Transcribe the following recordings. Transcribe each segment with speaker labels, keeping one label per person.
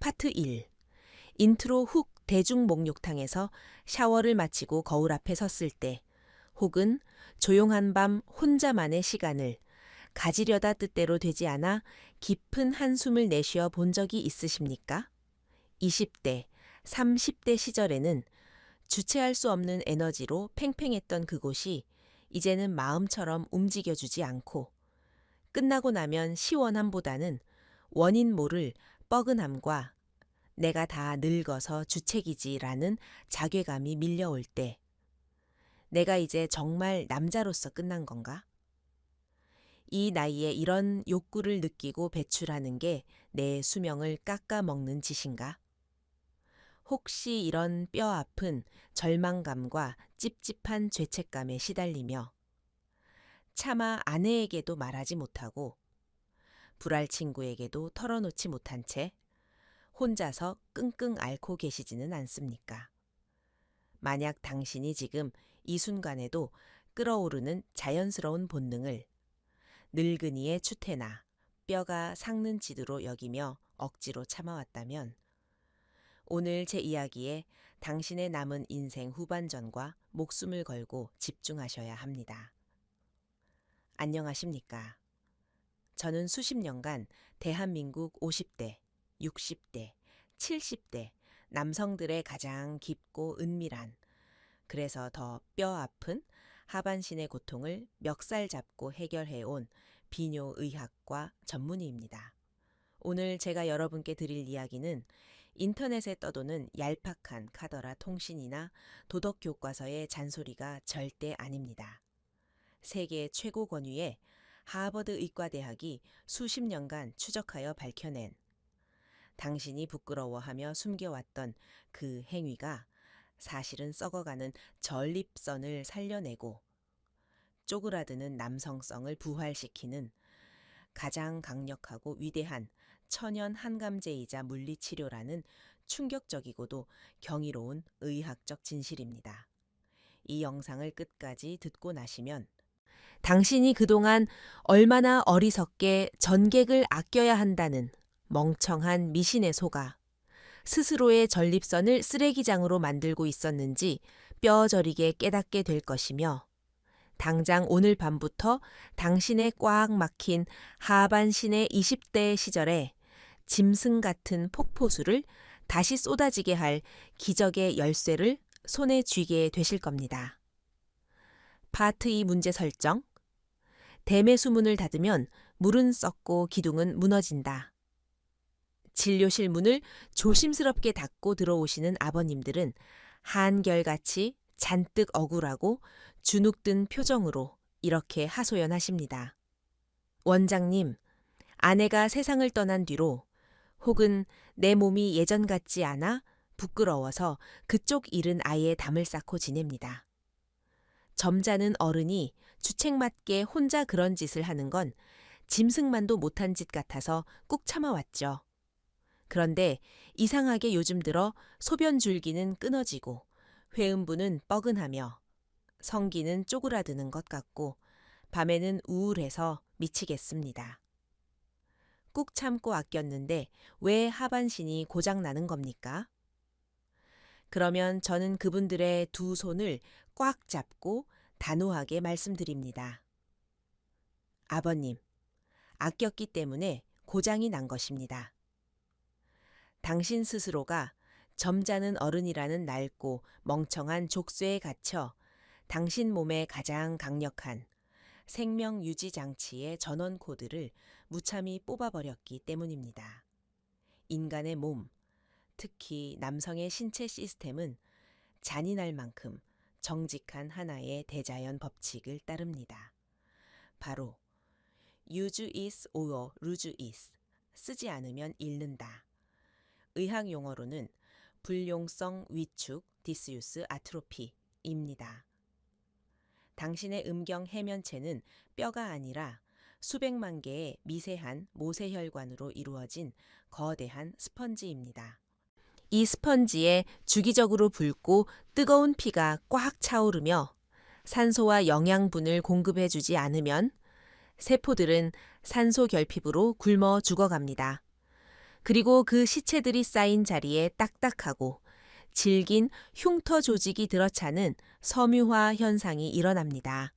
Speaker 1: 파트 1. 인트로 훅 대중 목욕탕에서 샤워를 마치고 거울 앞에 섰을 때, 혹은 조용한 밤 혼자만의 시간을 가지려다 뜻대로 되지 않아 깊은 한숨을 내쉬어 본 적이 있으십니까? 20대, 30대 시절에는 주체할 수 없는 에너지로 팽팽했던 그곳이 이제는 마음처럼 움직여주지 않고, 끝나고 나면 시원함보다는 원인 모를 뻐근함과 내가 다 늙어서 주책이지라는 자괴감이 밀려올 때, 내가 이제 정말 남자로서 끝난 건가? 이 나이에 이런 욕구를 느끼고 배출하는 게 내 수명을 깎아먹는 짓인가? 혹시 이런 뼈 아픈 절망감과 찝찝한 죄책감에 시달리며 차마 아내에게도 말하지 못하고 불알 친구에게도 털어놓지 못한 채 혼자서 끙끙 앓고 계시지는 않습니까? 만약 당신이 지금 이 순간에도 끓어오르는 자연스러운 본능을 늙은이의 추태나 뼈가 삭는 지두로 여기며 억지로 참아왔다면 오늘 제 이야기에 당신의 남은 인생 후반전과 목숨을 걸고 집중하셔야 합니다. 안녕하십니까? 저는 수십 년간 대한민국 50대, 60대, 70대 남성들의 가장 깊고 은밀한, 그래서 더 뼈 아픈 하반신의 고통을 멱살 잡고 해결해온 비뇨의학과 전문의입니다. 오늘 제가 여러분께 드릴 이야기는 인터넷에 떠도는 얄팍한 카더라 통신이나 도덕 교과서의 잔소리가 절대 아닙니다. 세계 최고 권위의 하버드 의과대학이 수십 년간 추적하여 밝혀낸, 당신이 부끄러워하며 숨겨왔던 그 행위가 사실은 썩어가는 전립선을 살려내고 쪼그라드는 남성성을 부활시키는 가장 강력하고 위대한 천연 한감제이자 물리치료라는 충격적이고도 경이로운 의학적 진실입니다. 이 영상을 끝까지 듣고 나시면 당신이 그동안 얼마나 어리석게 전객을 아껴야 한다는 멍청한 미신에 속아 스스로의 전립선을 쓰레기장으로 만들고 있었는지 뼈저리게 깨닫게 될 것이며, 당장 오늘 밤부터 당신의 꽉 막힌 하반신의 20대 시절에 짐승 같은 폭포수를 다시 쏟아지게 할 기적의 열쇠를 손에 쥐게 되실 겁니다. 파트 2 문제 설정. 댐의 수문을 닫으면 물은 썩고 기둥은 무너진다. 진료실 문을 조심스럽게 닫고 들어오시는 아버님들은 한결같이 잔뜩 억울하고 주눅든 표정으로 이렇게 하소연하십니다. 원장님, 아내가 세상을 떠난 뒤로 혹은 내 몸이 예전 같지 않아 부끄러워서 그쪽 일은 아예 담을 쌓고 지냅니다. 점잖은 어른이 주책맞게 혼자 그런 짓을 하는 건 짐승만도 못한 짓 같아서 꾹 참아왔죠. 그런데 이상하게 요즘 들어 소변 줄기는 끊어지고 회음부는 뻐근하며 성기는 쪼그라드는 것 같고 밤에는 우울해서 미치겠습니다. 꾹 참고 아꼈는데 왜 하반신이 고장나는 겁니까? 그러면 저는 그분들의 두 손을 꽉 잡고 단호하게 말씀드립니다. 아버님, 아꼈기 때문에 고장이 난 것입니다. 당신 스스로가 점잖은 어른이라는 낡고 멍청한 족쇄에 갇혀 당신 몸의 가장 강력한 생명 유지 장치의 전원 코드를 무참히 뽑아버렸기 때문입니다. 인간의 몸, 특히 남성의 신체 시스템은 잔인할 만큼 정직한 하나의 대자연 법칙을 따릅니다. 바로 use is or lose is, 쓰지 않으면 잃는다. 의학 용어로는 불용성 위축 디스유스 아트로피입니다. 당신의 음경 해면체는 뼈가 아니라 수백만 개의 미세한 모세혈관으로 이루어진 거대한 스펀지입니다. 이 스펀지에 주기적으로 붉고 뜨거운 피가 꽉 차오르며 산소와 영양분을 공급해주지 않으면 세포들은 산소 결핍으로 굶어 죽어갑니다. 그리고 그 시체들이 쌓인 자리에 딱딱하고 질긴 흉터 조직이 들어차는 섬유화 현상이 일어납니다.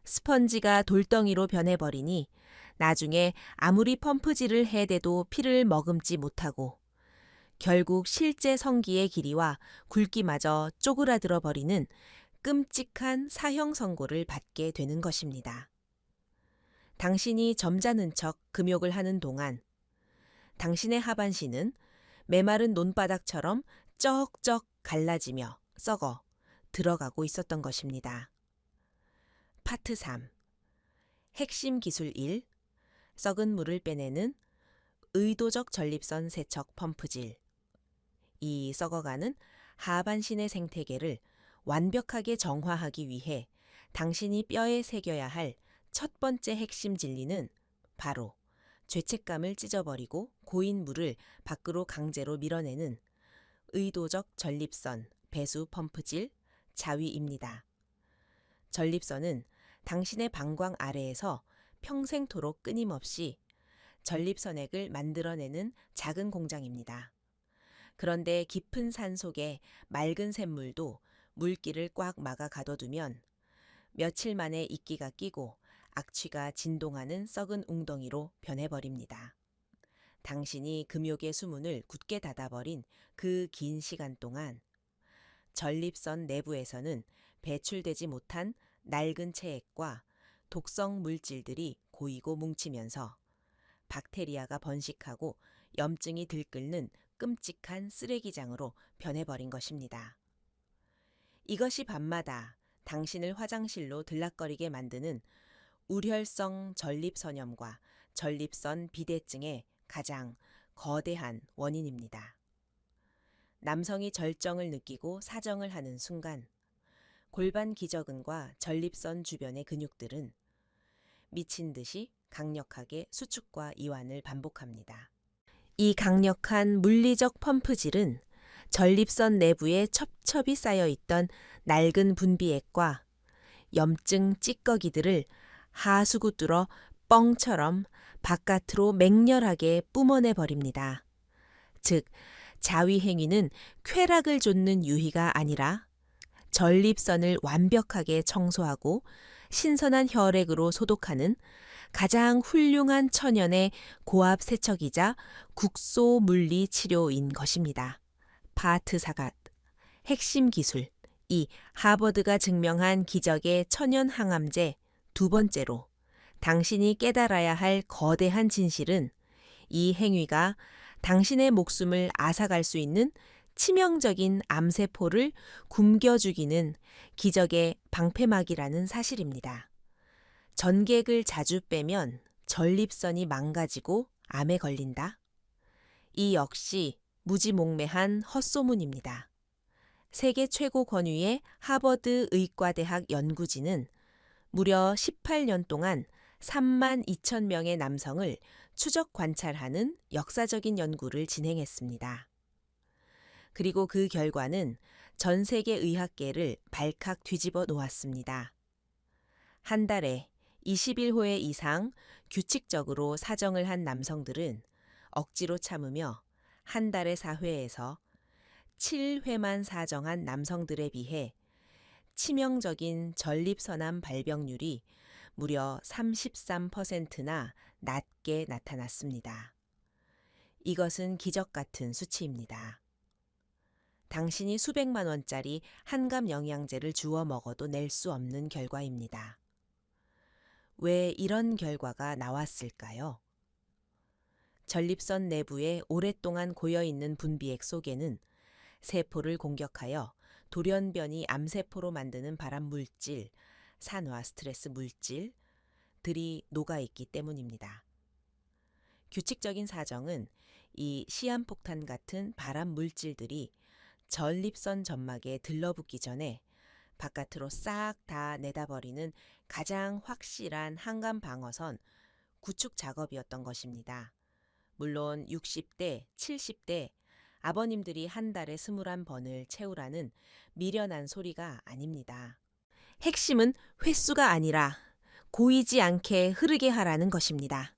Speaker 1: 스펀지가 돌덩이로 변해버리니 나중에 아무리 펌프질을 해대도 피를 머금지 못하고 결국 실제 성기의 길이와 굵기마저 쪼그라들어 버리는 끔찍한 사형 선고를 받게 되는 것입니다. 당신이 점잖은 척 금욕을 하는 동안 당신의 하반신은 메마른 논바닥처럼 쩍쩍 갈라지며 썩어 들어가고 있었던 것입니다. 파트 3. 핵심 기술 1. 썩은 물을 빼내는 의도적 전립선 세척 펌프질. 이 썩어가는 하반신의 생태계를 완벽하게 정화하기 위해 당신이 뼈에 새겨야 할 첫 번째 핵심 진리는 바로 죄책감을 찢어버리고 고인 물을 밖으로 강제로 밀어내는 의도적 전립선 배수 펌프질 자위입니다. 전립선은 당신의 방광 아래에서 평생토록 끊임없이 전립선액을 만들어내는 작은 공장입니다. 그런데 깊은 산 속에 맑은 샘물도 물기를 꽉 막아 가둬두면 며칠 만에 이끼가 끼고 악취가 진동하는 썩은 웅덩이로 변해버립니다. 당신이 금욕의 수문을 굳게 닫아버린 그 긴 시간 동안 전립선 내부에서는 배출되지 못한 낡은 체액과 독성 물질들이 고이고 뭉치면서 박테리아가 번식하고 염증이 들끓는 끔찍한 쓰레기장으로 변해버린 것입니다. 이것이 밤마다 당신을 화장실로 들락거리게 만드는 우혈성 전립선염과 전립선 비대증의 가장 거대한 원인입니다. 남성이 절정을 느끼고 사정을 하는 순간 골반 기저근과 전립선 주변의 근육들은 미친 듯이 강력하게 수축과 이완을 반복합니다. 이 강력한 물리적 펌프질은 전립선 내부에 첩첩이 쌓여있던 낡은 분비액과 염증 찌꺼기들을 하수구 뚫어 뻥처럼 바깥으로 맹렬하게 뿜어내 버립니다. 즉, 자위 행위는 쾌락을 좇는 유희가 아니라 전립선을 완벽하게 청소하고 신선한 혈액으로 소독하는 가장 훌륭한 천연의 고압 세척이자 국소 물리 치료인 것입니다. 파트 4갓 핵심 기술 2. 하버드가 증명한 기적의 천연 항암제 두 번째로 당신이 깨달아야 할 거대한 진실은 이 행위가 당신의 목숨을 앗아갈 수 있는 치명적인 암세포를 굶겨 죽이는 기적의 방패막이라는 사실입니다. 전객을 자주 빼면 전립선이 망가지고 암에 걸린다. 이 역시 무지몽매한 헛소문입니다. 세계 최고 권위의 하버드 의과대학 연구진은 무려 18년 동안 3만 2천 명의 남성을 추적 관찰하는 역사적인 연구를 진행했습니다. 그리고 그 결과는 전 세계 의학계를 발칵 뒤집어 놓았습니다. 한 달에 21회 이상 규칙적으로 사정을 한 남성들은 억지로 참으며 한 달에 4회에서 7회만 사정한 남성들에 비해 치명적인 전립선암 발병률이 무려 33%나 낮게 나타났습니다. 이것은 기적 같은 수치입니다. 당신이 수백만 원짜리 한감 영양제를 주워 먹어도 낼 수 없는 결과입니다. 왜 이런 결과가 나왔을까요? 전립선 내부에 오랫동안 고여있는 분비액 속에는 세포를 공격하여 돌연변이 암세포로 만드는 발암물질, 산화 스트레스 물질들이 녹아있기 때문입니다. 규칙적인 사정은 이 시한폭탄 같은 발암물질들이 전립선 점막에 들러붙기 전에 바깥으로 싹 다 내다버리는 가장 확실한 항암 방어선 구축 작업이었던 것입니다. 물론 60대, 70대 아버님들이 한 달에 21번을 채우라는 미련한 소리가 아닙니다. 핵심은 횟수가 아니라 고이지 않게 흐르게 하라는 것입니다.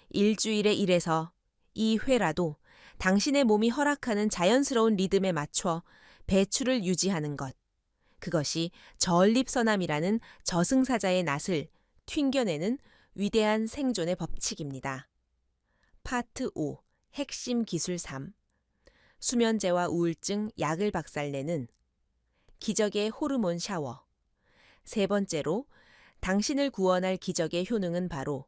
Speaker 1: 일주일에 1에서 이 회라도 당신의 몸이 허락하는 자연스러운 리듬에 맞춰 배출을 유지하는 것. 그것이 전립선암이라는 저승사자의 낫을 튕겨내는 위대한 생존의 법칙입니다. 파트 5. 핵심 기술 3. 수면제와 우울증 약을 박살내는 기적의 호르몬 샤워. 세 번째로 당신을 구원할 기적의 효능은 바로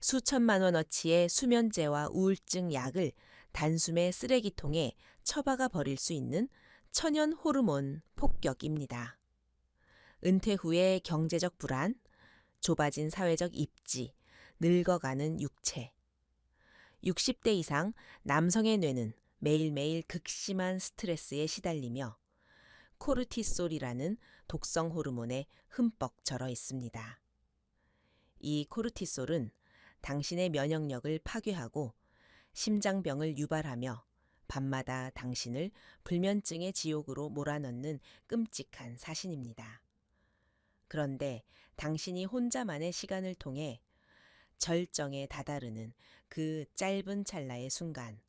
Speaker 1: 수천만 원어치의 수면제와 우울증 약을 단숨에 쓰레기통에 처박아 버릴 수 있는 천연 호르몬 폭격입니다. 은퇴 후의 경제적 불안, 좁아진 사회적 입지, 늙어가는 육체. 60대 이상 남성의 뇌는 매일매일 극심한 스트레스에 시달리며 코르티솔이라는 독성 호르몬에 흠뻑 절어 있습니다. 이 코르티솔은 당신의 면역력을 파괴하고 심장병을 유발하며 밤마다 당신을 불면증의 지옥으로 몰아넣는 끔찍한 사신입니다. 그런데 당신이 혼자만의 시간을 통해 절정에 다다르는 그 짧은 찰나의 순간,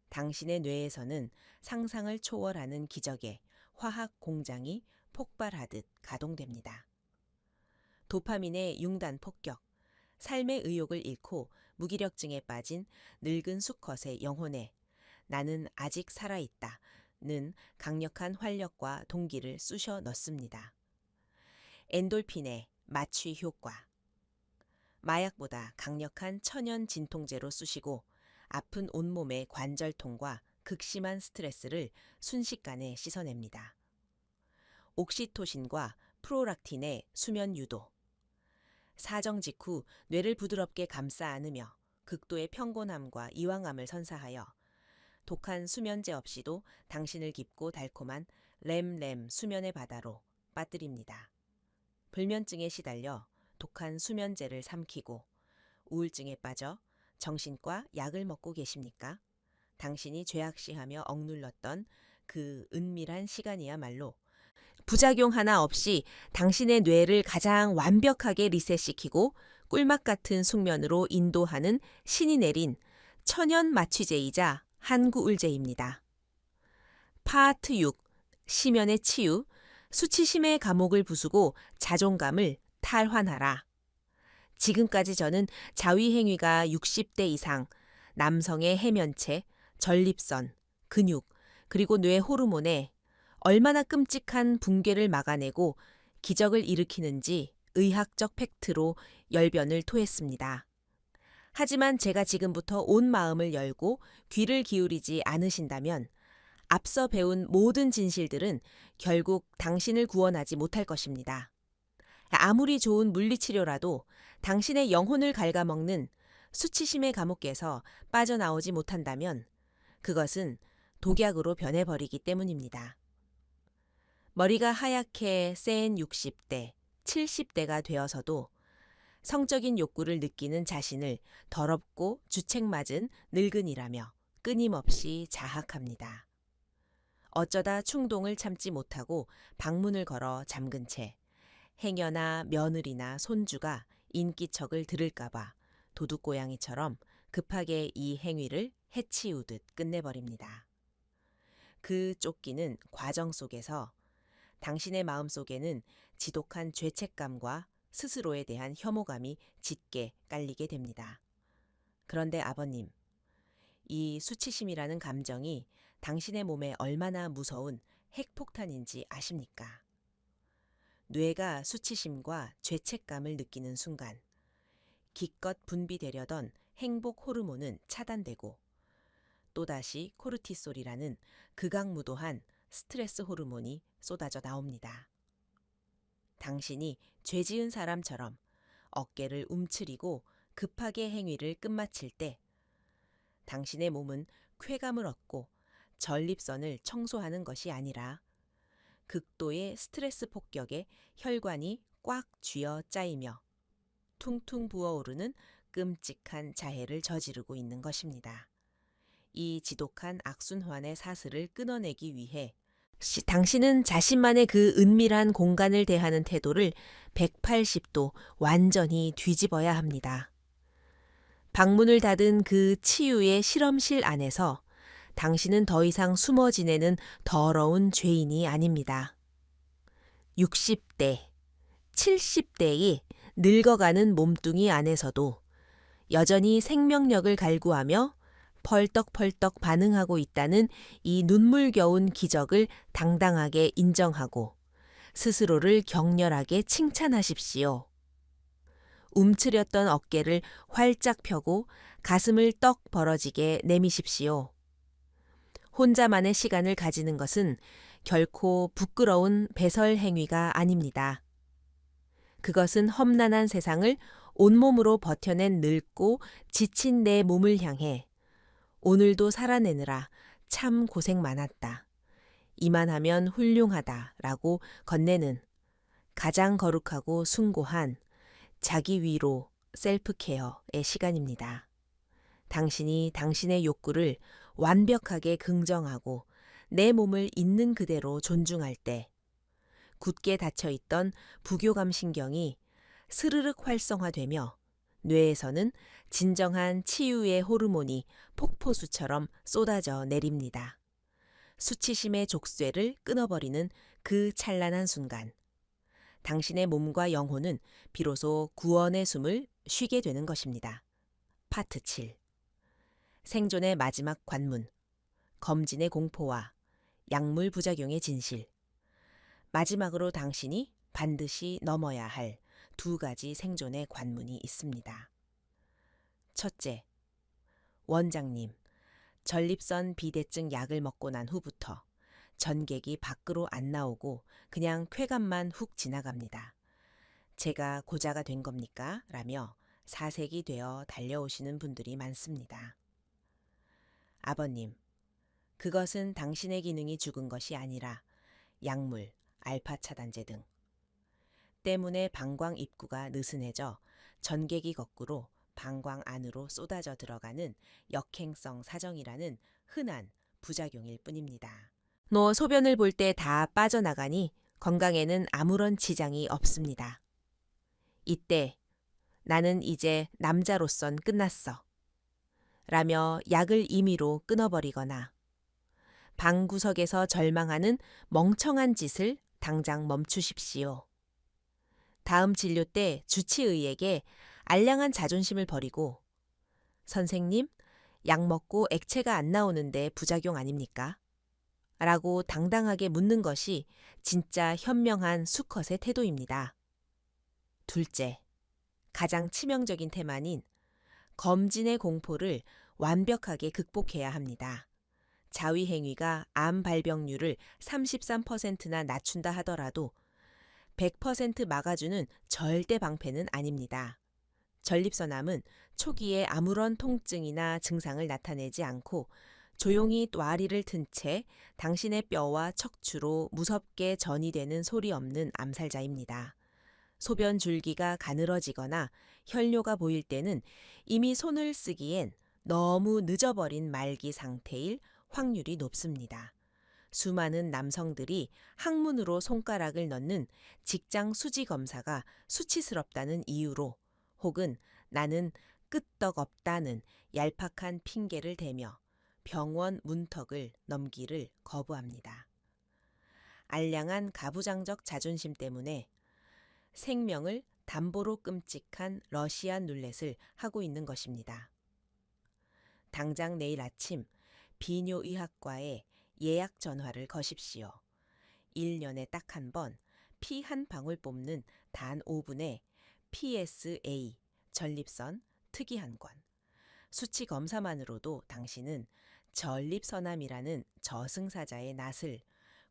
Speaker 1: 당신의 뇌에서는 상상을 초월하는 기적의 화학 공장이 폭발하듯 가동됩니다. 도파민의 융단 폭격, 삶의 의욕을 잃고 무기력증에 빠진 늙은 수컷의 영혼에 나는 아직 살아있다는 강력한 활력과 동기를 쑤셔 넣습니다. 엔돌핀의 마취 효과. 마약보다 강력한 천연 진통제로 쑤시고 아픈 온몸의 관절통과 극심한 스트레스를 순식간에 씻어냅니다. 옥시토신과 프로락틴의 수면 유도. 사정 직후 뇌를 부드럽게 감싸 안으며 극도의 평곤함과 이왕함을 선사하여 독한 수면제 없이도 당신을 깊고 달콤한 렘렘 수면의 바다로 빠뜨립니다. 불면증에 시달려 독한 수면제를 삼키고 우울증에 빠져 정신과 약을 먹고 계십니까? 당신이 죄악시하며 억눌렀던 그 은밀한 시간이야말로 부작용 하나 없이 당신의 뇌를 가장 완벽하게 리셋시키고 꿀맛 같은 숙면으로 인도하는 신이 내린 천연 마취제이자 한구울제입니다. 파트 6. 심연의 치유, 수치심의 감옥을 부수고 자존감을 탈환하라. 지금까지 저는 자위행위가 60대 이상, 남성의 해면체, 전립선, 근육, 그리고 뇌 호르몬에 얼마나 끔찍한 붕괴를 막아내고 기적을 일으키는지 의학적 팩트로 열변을 토했습니다. 하지만 제가 지금부터 온 마음을 열고 귀를 기울이지 않으신다면 앞서 배운 모든 진실들은 결국 당신을 구원하지 못할 것입니다. 아무리 좋은 물리치료라도 당신의 영혼을 갉아먹는 수치심의 감옥에서 빠져나오지 못한다면 그것은 독약으로 변해버리기 때문입니다. 머리가 하얗게 센 60대, 70대가 되어서도 성적인 욕구를 느끼는 자신을 더럽고 주책맞은 늙은이라며 끊임없이 자학합니다. 어쩌다 충동을 참지 못하고 방문을 걸어 잠근 채 행여나 며느리나 손주가 인기척을 들을까봐 도둑고양이처럼 급하게 이 행위를 해치우듯 끝내버립니다. 그 쫓기는 과정 속에서 당신의 마음속에는 지독한 죄책감과 스스로에 대한 혐오감이 짙게 깔리게 됩니다. 그런데 아버님, 이 수치심이라는 감정이 당신의 몸에 얼마나 무서운 핵폭탄인지 아십니까? 뇌가 수치심과 죄책감을 느끼는 순간 기껏 분비되려던 행복 호르몬은 차단되고 또다시 코르티솔이라는 극악무도한 스트레스 호르몬이 쏟아져 나옵니다. 당신이 죄 지은 사람처럼 어깨를 움츠리고 급하게 행위를 끝마칠 때 당신의 몸은 쾌감을 얻고 전립선을 청소하는 것이 아니라 극도의 스트레스 폭격에 혈관이 꽉 쥐어 짜이며 퉁퉁 부어오르는 끔찍한 자해를 저지르고 있는 것입니다. 이 지독한 악순환의 사슬을 끊어내기 위해 당신은 자신만의 그 은밀한 공간을 대하는 태도를 180도 완전히 뒤집어야 합니다. 방문을 닫은 그 치유의 실험실 안에서 당신은 더 이상 숨어 지내는 더러운 죄인이 아닙니다. 60대, 70대의 늙어가는 몸뚱이 안에서도 여전히 생명력을 갈구하며 펄떡펄떡 반응하고 있다는 이 눈물겨운 기적을 당당하게 인정하고 스스로를 격렬하게 칭찬하십시오. 움츠렸던 어깨를 활짝 펴고 가슴을 떡 벌어지게 내미십시오. 혼자만의 시간을 가지는 것은 결코 부끄러운 배설 행위가 아닙니다. 그것은 험난한 세상을 온몸으로 버텨낸 늙고 지친 내 몸을 향해 오늘도 살아내느라 참 고생 많았다. 이만하면 훌륭하다 라고 건네는 가장 거룩하고 숭고한 자기 위로 셀프케어의 시간입니다. 당신이 당신의 욕구를 완벽하게 긍정하고 내 몸을 있는 그대로 존중할 때 굳게 닫혀있던 부교감 신경이 스르륵 활성화되며 뇌에서는 진정한 치유의 호르몬이 폭포수처럼 쏟아져 내립니다. 수치심의 족쇄를 끊어버리는 그 찬란한 순간, 당신의 몸과 영혼은 비로소 구원의 숨을 쉬게 되는 것입니다. 파트 7. 생존의 마지막 관문, 검진의 공포와 약물 부작용의 진실. 마지막으로 당신이 반드시 넘어야 할 두 가지 생존의 관문이 있습니다. 첫째, 원장님, 전립선 비대증 약을 먹고 난 후부터 전객이 밖으로 안 나오고 그냥 쾌감만 훅 지나갑니다. 제가 고자가 된 겁니까? 라며 사색이 되어 달려오시는 분들이 많습니다. 아버님, 그것은 당신의 기능이 죽은 것이 아니라 약물, 알파 차단제 등 때문에 방광 입구가 느슨해져 전객이 거꾸로 방광 안으로 쏟아져 들어가는 역행성 사정이라는 흔한 부작용일 뿐입니다. 너 소변을 볼 때 다 빠져나가니 건강에는 아무런 지장이 없습니다. 이때 나는 이제 남자로선 끝났어. 라며 약을 임의로 끊어버리거나 방구석에서 절망하는 멍청한 짓을 당장 멈추십시오. 다음 진료 때 주치의에게 알량한 자존심을 버리고 선생님, 약 먹고 액체가 안 나오는데 부작용 아닙니까? 라고 당당하게 묻는 것이 진짜 현명한 수컷의 태도입니다. 둘째, 가장 치명적인 테마인 검진의 공포를 완벽하게 극복해야 합니다. 자위 행위가 암 발병률을 33%나 낮춘다 하더라도 100% 막아주는 절대 방패는 아닙니다. 전립선암은 초기에 아무런 통증이나 증상을 나타내지 않고 조용히 또아리를 튼 채 당신의 뼈와 척추로 무섭게 전이되는 소리 없는 암살자입니다. 소변 줄기가 가늘어지거나 혈뇨가 보일 때는 이미 손을 쓰기엔 너무 늦어버린 말기 상태일 확률이 높습니다. 수많은 남성들이 항문으로 손가락을 넣는 직장 수지 검사가 수치스럽다는 이유로 혹은 나는 끄떡없다는 얄팍한 핑계를 대며 병원 문턱을 넘기를 거부합니다. 알량한 가부장적 자존심 때문에 생명을 담보로 끔찍한 러시안 룰렛을 하고 있는 것입니다. 당장 내일 아침 비뇨의학과에 예약 전화를 거십시오. 1년에 딱 한 번 피 한 방울 뽑는 단 5분의 PSA 전립선 특이한 권. 수치 검사만으로도 당신은 전립선암이라는 저승사자의 낯을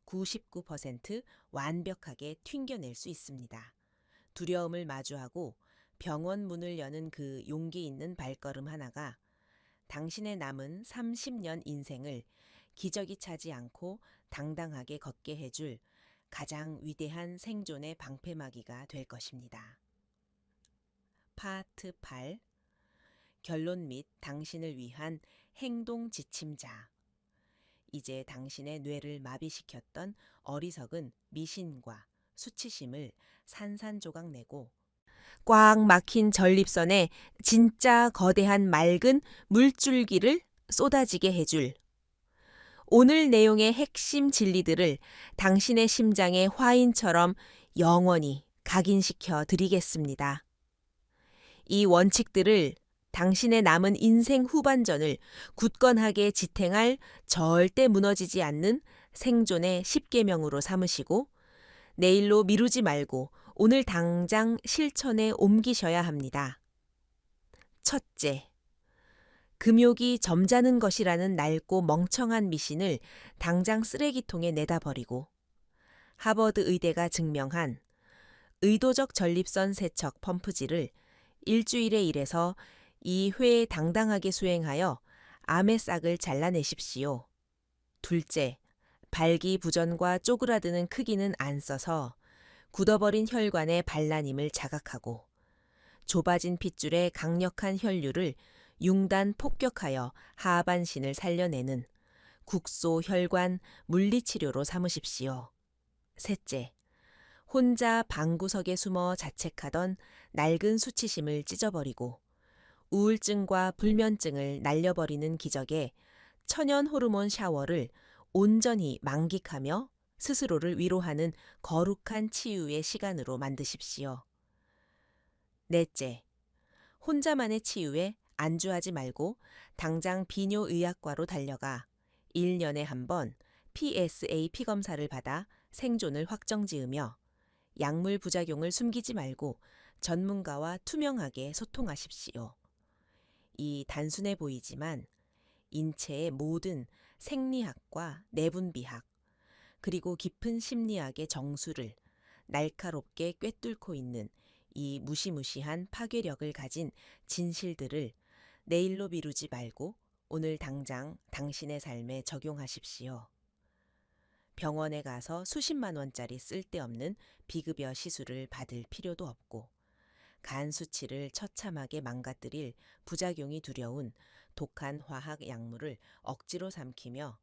Speaker 1: 99% 완벽하게 튕겨낼 수 있습니다. 두려움을 마주하고 병원 문을 여는 그 용기 있는 발걸음 하나가 당신의 남은 30년 인생을 기저귀 차지 않고 당당하게 걷게 해줄 가장 위대한 생존의 방패막이가 될 것입니다. 파트 8. 결론 및 당신을 위한 행동 지침자. 이제 당신의 뇌를 마비시켰던 어리석은 미신과 수치심을 산산조각 내고 꽉 막힌 전립선에 진짜 거대한 맑은 물줄기를 쏟아지게 해줄 오늘 내용의 핵심 진리들을 당신의 심장의 화인처럼 영원히 각인시켜 드리겠습니다. 이 원칙들을 당신의 남은 인생 후반전을 굳건하게 지탱할 절대 무너지지 않는 생존의 10계명으로 삼으시고 내일로 미루지 말고 오늘 당장 실천에 옮기셔야 합니다. 첫째, 금욕이 점잖은 것이라는 낡고 멍청한 미신을 당장 쓰레기통에 내다 버리고 하버드 의대가 증명한 의도적 전립선 세척 펌프질을 일주일에 1에서 2회 당당하게 수행하여 암의 싹을 잘라내십시오. 둘째, 발기부전과 쪼그라드는 크기는 안 써서 굳어버린 혈관의 반란임을 자각하고 좁아진 핏줄의 강력한 혈류를 융단 폭격하여 하반신을 살려내는 국소 혈관 물리치료로 삼으십시오. 셋째, 혼자 방구석에 숨어 자책하던 낡은 수치심을 찢어버리고 우울증과 불면증을 날려버리는 기적의 천연 호르몬 샤워를 온전히 만끽하며 스스로를 위로하는 거룩한 치유의 시간으로 만드십시오. 넷째, 혼자만의 치유에 안주하지 말고 당장 비뇨의학과로 달려가 1년에 한 번 PSA 피검사를 받아 생존을 확정지으며 약물 부작용을 숨기지 말고 전문가와 투명하게 소통하십시오. 이 단순해 보이지만 인체의 모든 생리학과 내분비학, 그리고 깊은 심리학의 정수를 날카롭게 꿰뚫고 있는 이 무시무시한 파괴력을 가진 진실들을 내일로 미루지 말고 오늘 당장 당신의 삶에 적용하십시오. 병원에 가서 수십만 원짜리 쓸데없는 비급여 시술을 받을 필요도 없고 간 수치를 처참하게 망가뜨릴 부작용이 두려운 독한 화학 약물을 억지로 삼키며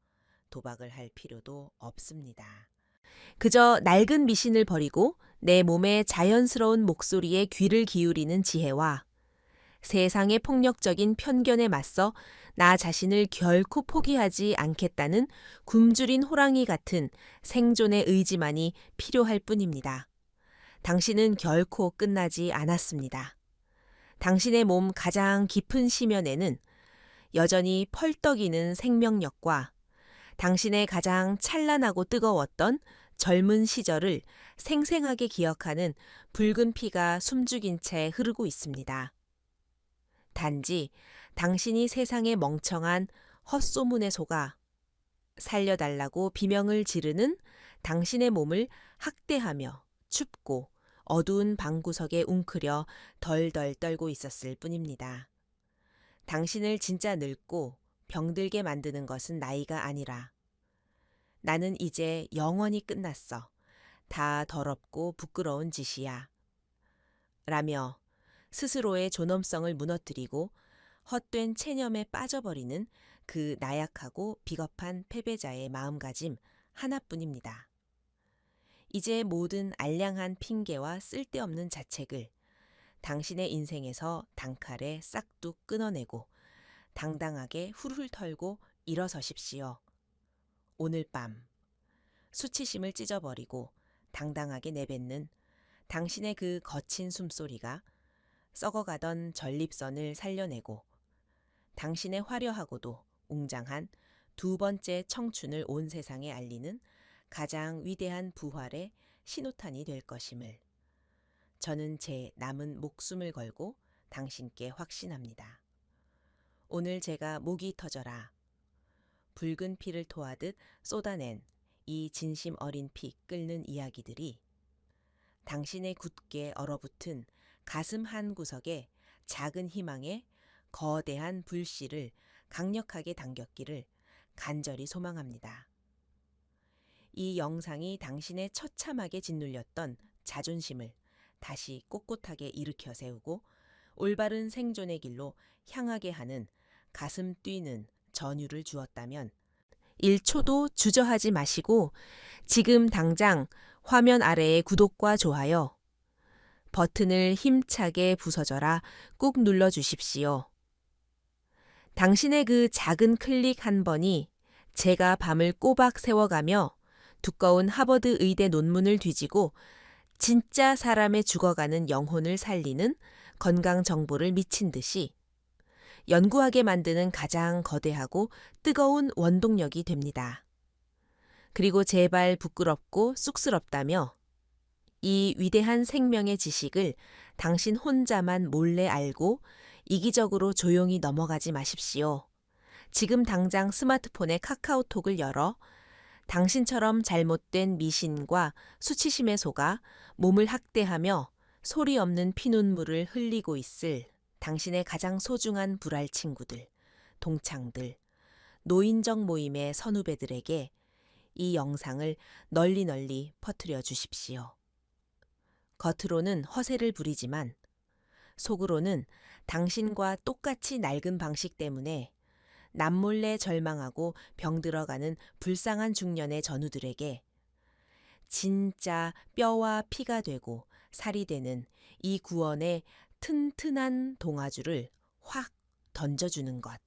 Speaker 1: 도박을 할 필요도 없습니다. 그저 낡은 미신을 버리고 내 몸의 자연스러운 목소리에 귀를 기울이는 지혜와 세상의 폭력적인 편견에 맞서 나 자신을 결코 포기하지 않겠다는 굶주린 호랑이 같은 생존의 의지만이 필요할 뿐입니다. 당신은 결코 끝나지 않았습니다. 당신의 몸 가장 깊은 심연에는 여전히 펄떡이는 생명력과 당신의 가장 찬란하고 뜨거웠던 젊은 시절을 생생하게 기억하는 붉은 피가 숨죽인 채 흐르고 있습니다. 단지 당신이 세상의 멍청한 헛소문에 속아 살려달라고 비명을 지르는 당신의 몸을 학대하며 춥고 어두운 방구석에 웅크려 덜덜 떨고 있었을 뿐입니다. 당신을 진짜 늙고 병들게 만드는 것은 나이가 아니라 나는 이제 영원히 끝났어. 다 더럽고 부끄러운 짓이야. 라며 스스로의 존엄성을 무너뜨리고 헛된 체념에 빠져버리는 그 나약하고 비겁한 패배자의 마음가짐 하나뿐입니다. 이제 모든 알량한 핑계와 쓸데없는 자책을 당신의 인생에서 단칼에 싹둑 끊어내고 당당하게 훌훌 털고 일어서십시오. 오늘 밤 수치심을 찢어버리고 당당하게 내뱉는 당신의 그 거친 숨소리가 썩어가던 전립선을 살려내고 당신의 화려하고도 웅장한 두 번째 청춘을 온 세상에 알리는 가장 위대한 부활의 신호탄이 될 것임을 저는 제 남은 목숨을 걸고 당신께 확신합니다. 오늘 제가 목이 터져라 붉은 피를 토하듯 쏟아낸 이 진심 어린 피 끓는 이야기들이 당신의 굳게 얼어붙은 가슴 한 구석에 작은 희망의 거대한 불씨를 강력하게 당겼기를 간절히 소망합니다. 이 영상이 당신의 처참하게 짓눌렸던 자존심을 다시 꼿꼿하게 일으켜 세우고 올바른 생존의 길로 향하게 하는 가슴 뛰는 전율을 주었다면 1초도 주저하지 마시고 지금 당장 화면 아래의 구독과 좋아요 버튼을 힘차게 부서져라 꾹 눌러주십시오. 당신의 그 작은 클릭 한 번이 제가 밤을 꼬박 세워가며 두꺼운 하버드 의대 논문을 뒤지고 진짜 사람의 죽어가는 영혼을 살리는 건강 정보를 미친 듯이 연구하게 만드는 가장 거대하고 뜨거운 원동력이 됩니다. 그리고 제발 부끄럽고 쑥스럽다며 이 위대한 생명의 지식을 당신 혼자만 몰래 알고 이기적으로 조용히 넘어가지 마십시오. 지금 당장 스마트폰에 카카오톡을 열어 당신처럼 잘못된 미신과 수치심에 속아 몸을 학대하며 소리 없는 피눈물을 흘리고 있을 당신의 가장 소중한 불알 친구들, 동창들, 노인정 모임의 선후배들에게 이 영상을 널리 퍼뜨려 주십시오. 겉으로는 허세를 부리지만 속으로는 당신과 똑같이 낡은 방식 때문에 남몰래 절망하고 병들어가는 불쌍한 중년의 전우들에게 진짜 뼈와 피가 되고 살이 되는 이 구원의 튼튼한 동아줄을 확 던져주는 것.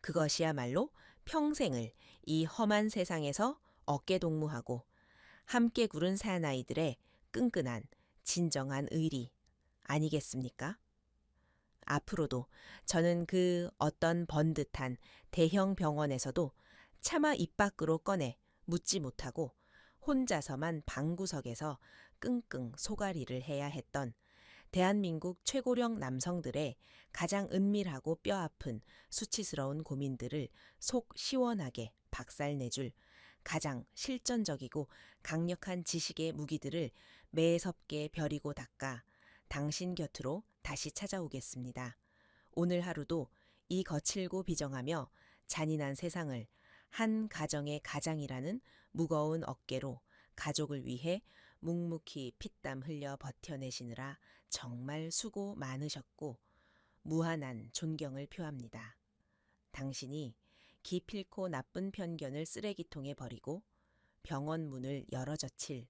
Speaker 1: 그것이야말로 평생을 이 험한 세상에서 어깨동무하고 함께 구른 사나이들의 끈끈한 진정한 의리 아니겠습니까? 앞으로도 저는 그 어떤 번듯한 대형 병원에서도 차마 입 밖으로 꺼내 묻지 못하고 혼자서만 방구석에서 끙끙 소가리를 해야 했던 대한민국 최고령 남성들의 가장 은밀하고 뼈아픈 수치스러운 고민들을 속 시원하게 박살내줄 가장 실전적이고 강력한 지식의 무기들을 매섭게 벼리고 닦아 당신 곁으로 다시 찾아오겠습니다. 오늘 하루도 이 거칠고 비정하며 잔인한 세상을 한 가정의 가장이라는 무거운 어깨로 가족을 위해 묵묵히 피땀 흘려 버텨내시느라 정말 수고 많으셨고 무한한 존경을 표합니다. 당신이 기필코 나쁜 편견을 쓰레기통에 버리고 병원 문을 열어젖힐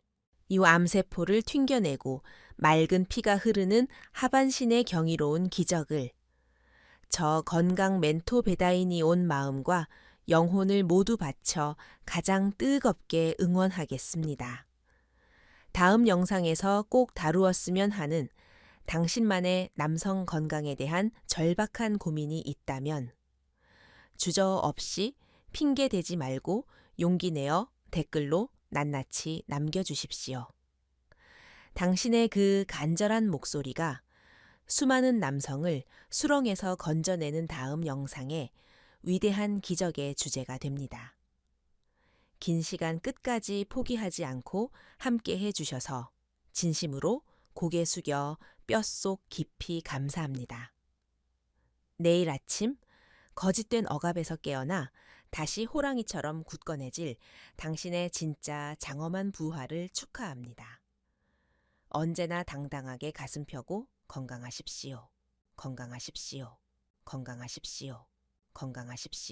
Speaker 1: 이 암세포를 튕겨내고 맑은 피가 흐르는 하반신의 경이로운 기적을 저 건강 멘토 베다인이 온 마음과 영혼을 모두 바쳐 가장 뜨겁게 응원하겠습니다. 다음 영상에서 꼭 다루었으면 하는 당신만의 남성 건강에 대한 절박한 고민이 있다면 주저없이 핑계 대지 말고 용기 내어 댓글로 낱낱이 남겨주십시오. 당신의 그 간절한 목소리가 수많은 남성을 수렁에서 건져내는 다음 영상의 위대한 기적의 주제가 됩니다. 긴 시간 끝까지 포기하지 않고 함께 해주셔서 진심으로 고개 숙여 뼛속 깊이 감사합니다. 내일 아침 거짓된 억압에서 깨어나 다시 호랑이처럼 굳건해질 당신의 진짜 장엄한 부활을 축하합니다. 언제나 당당하게 가슴 펴고 건강하십시오. 건강하십시오. 건강하십시오. 건강하십시오.